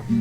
Hi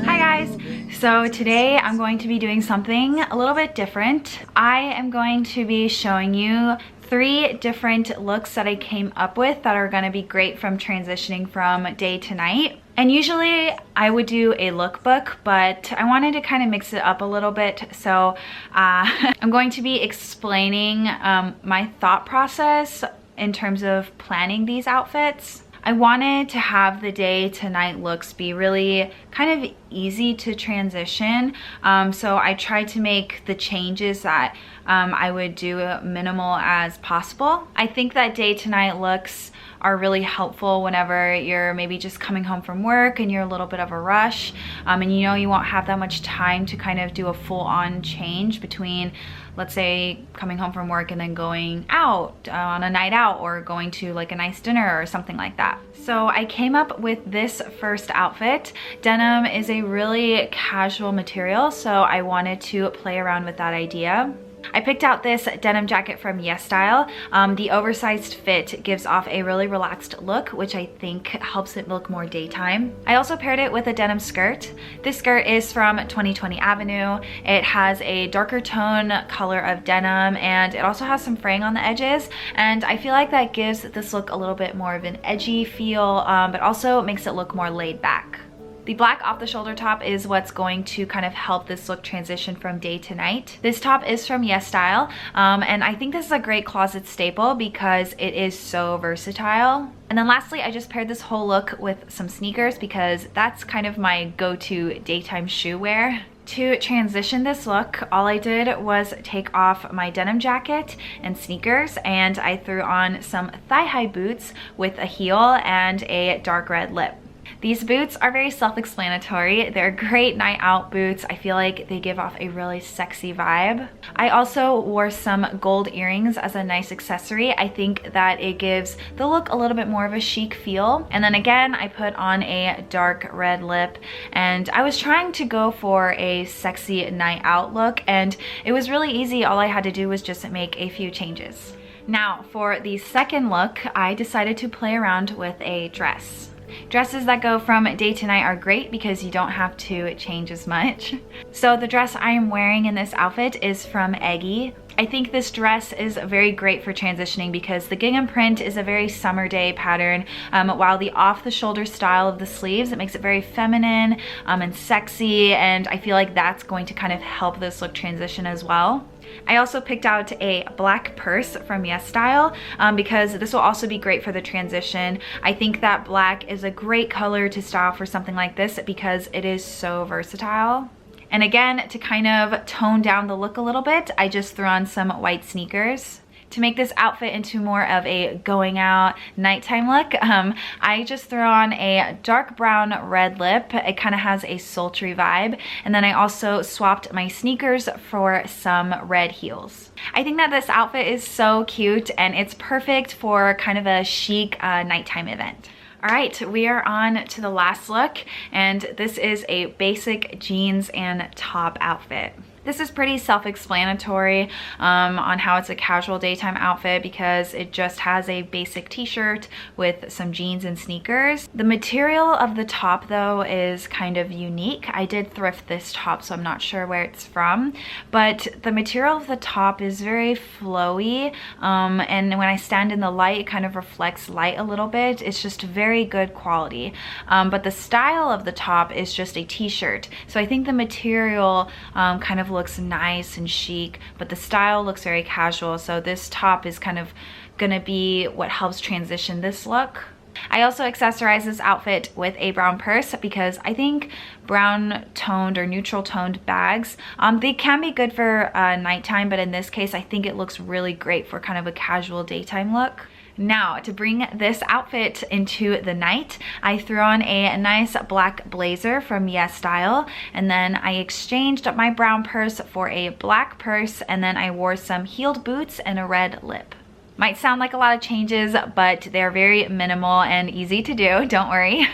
guys! So today I'm going to be doing something a little bit different. I am going to be showing you 3 different looks that I came up with that are going to be great from transitioning from day to night. And usually I would do a lookbook, but I wanted to kind of mix it up a little bit. So I'm going to be explaining my thought process in terms of planning these outfits. I wanted to have the day to night looks be really kind of easy to transition. So I tried to make the changes that I would do minimal as possible. I think that day to night looks are really helpful whenever you're maybe just coming home from work and you're a little bit of a rush, and you know you won't have that much time to kind of do a full-on change between, let's say, coming home from work and then going out on a night out or going to like a nice dinner or something like that. So I came up with this first outfit. Denim is a really casual material, so I wanted to play around with that idea. I picked out this denim jacket from YesStyle. The oversized fit gives off a really relaxed look, which I think helps it look more daytime. I also paired it with a denim skirt. This skirt is from 2020 Avenue. It has a darker tone color of denim, and it also has some fraying on the edges, and I feel like that gives this look a little bit more of an edgy feel, but also makes it look more laid back. The black off-the-shoulder top is what's going to kind of help this look transition from day to night. This top is from YesStyle, and I think this is a great closet staple because it is so versatile. And then lastly, I just paired this whole look with some sneakers because that's kind of my go-to daytime shoe wear. To transition this look, all I did was take off my denim jacket and sneakers, and I threw on some thigh-high boots with a heel and a dark red lip. These boots are very self-explanatory. They're great night out boots. I feel like they give off a really sexy vibe. I also wore some gold earrings as a nice accessory. I think that it gives the look a little bit more of a chic feel. And then again, I put on a dark red lip, and I was trying to go for a sexy night out look, and it was really easy. All I had to do was just make a few changes. Now, for the second look, I decided to play around with a dress. Dresses that go from day to night are great because you don't have to change as much. So the dress I am wearing in this outfit is from Eggy. I think this dress is very great for transitioning because the gingham print is a very summer day pattern, while the off-the-shoulder style of the sleeves, it makes it very feminine and sexy, and I feel like that's going to kind of help this look transition as well. I also picked out a black purse from YesStyle because this will also be great for the transition. I think that black is a great color to style for something like this because it is so versatile. And again, to kind of tone down the look a little bit, I just threw on some white sneakers. To make this outfit into more of a going out nighttime look, I just threw on a dark brown red lip. It kind of has a sultry vibe. And then I also swapped my sneakers for some red heels. I think that this outfit is so cute, and it's perfect for kind of a chic nighttime event. All right, we are on to the last look, and this is a basic jeans and top outfit. This is pretty self-explanatory on how it's a casual daytime outfit because it just has a basic t-shirt with some jeans and sneakers. The material of the top though is kind of unique. I did thrift this top, so I'm not sure where it's from, but the material of the top is very flowy, and when I stand in the light, it kind of reflects light a little bit. It's just very good quality, but the style of the top is just a t-shirt, so I think the material kind of looks nice and chic, but the style looks very casual, so this top is kind of gonna be what helps transition this look. I also accessorized this outfit with a brown purse because I think brown toned or neutral toned bags, they can be good for nighttime, but in this case I think it looks really great for kind of a casual daytime look. Now, to bring this outfit into the night, I threw on a nice black blazer from YesStyle, and then I exchanged my brown purse for a black purse, and then I wore some heeled boots and a red lip. Might sound like a lot of changes, but they're very minimal and easy to do, don't worry.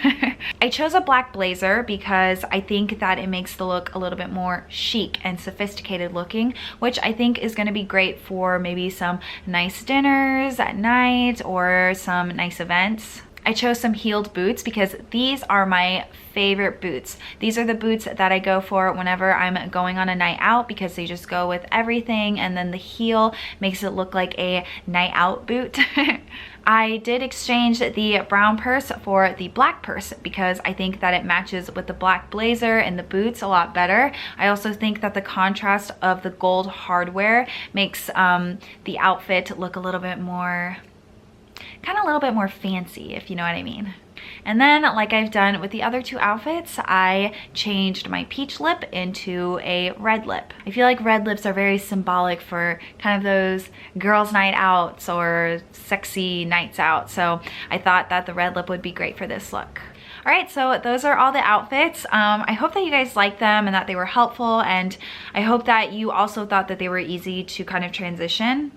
I chose a black blazer because I think that it makes the look a little bit more chic and sophisticated looking, which I think is gonna be great for maybe some nice dinners at night or some nice events. I chose some heeled boots because these are my favorite boots. These are the boots that I go for whenever I'm going on a night out because they just go with everything, and then the heel makes it look like a night out boot. I did exchange the brown purse for the black purse because I think that it matches with the black blazer and the boots a lot better. I also think that the contrast of the gold hardware makes the outfit look a little bit more fancy, if you know what I mean. And then, like I've done with the other two outfits, I changed my peach lip into a red lip. I feel like red lips are very symbolic for kind of those girls' night outs or sexy nights out. So I thought that the red lip would be great for this look. All right, so those are all the outfits. I hope that you guys liked them and that they were helpful, and I hope that you also thought that they were easy to kind of transition.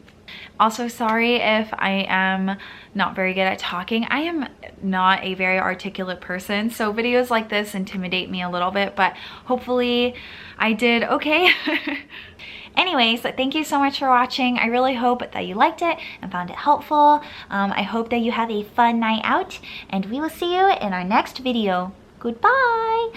Also, sorry if I am not very good at talking. I am not a very articulate person, so videos like this intimidate me a little bit, but hopefully I did okay. Anyways, thank you so much for watching. I really hope that you liked it and found it helpful. I hope that you have a fun night out, and we will see you in our next video. Goodbye.